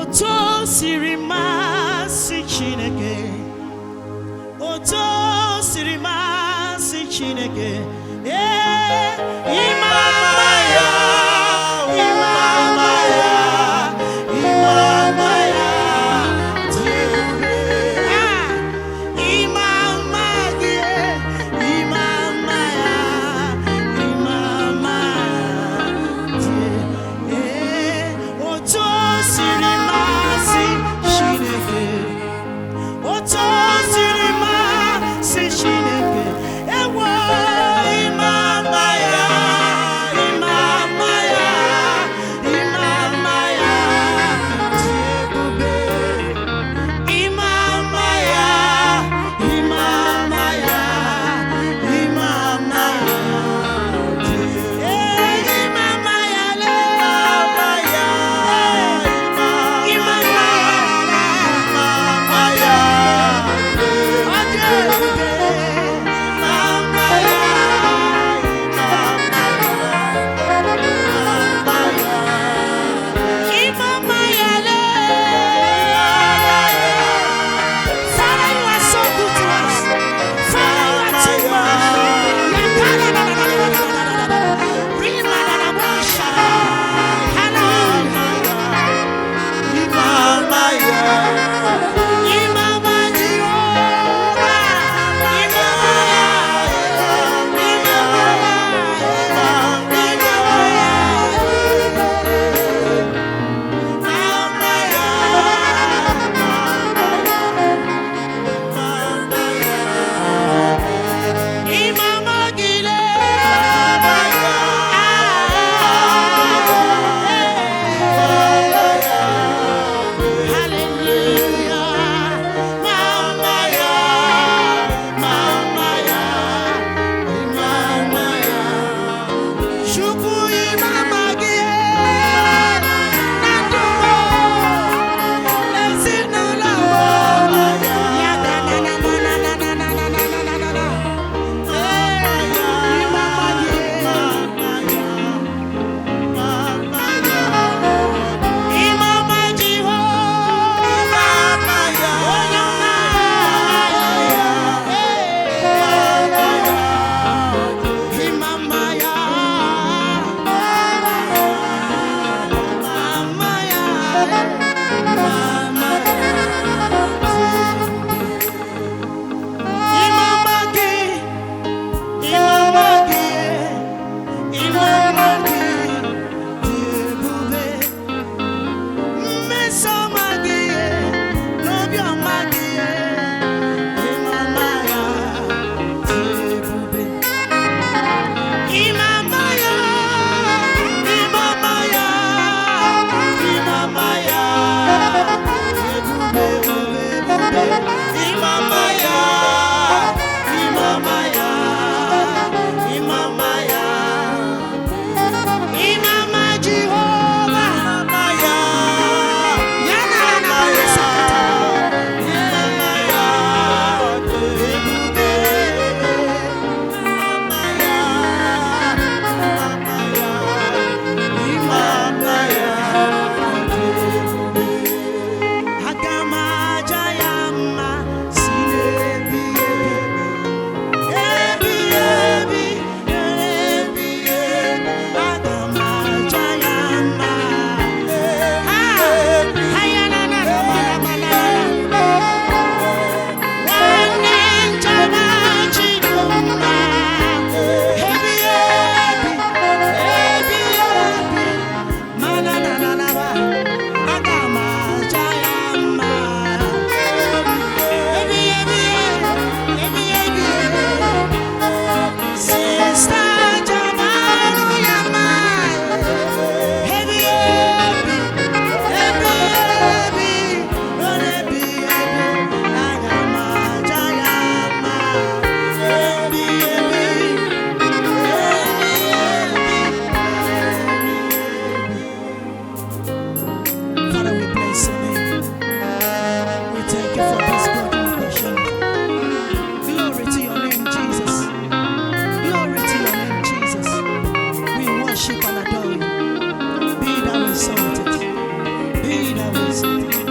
Oto sirima si Chineke. Oto sirima si Chineke. Imama ya, Imama ya, Imama ya. Imama ya, Imama ya, Imama ya. Oto sirima si Chineke. Oto sirima si Chineke. Ewo Imama ya, Imama ya, Imama ya. Ebube. Imama ya, Imama ya, Imama ya. Imama ya le, Imama ya, Imama ya, Adebube. Imama ya, Imama ya le. Father, you are so good to us. Father, you are too much. Imama ya, Imama Jehovah, Imama Gile. Imama ya, Imama ya. David, I will sing.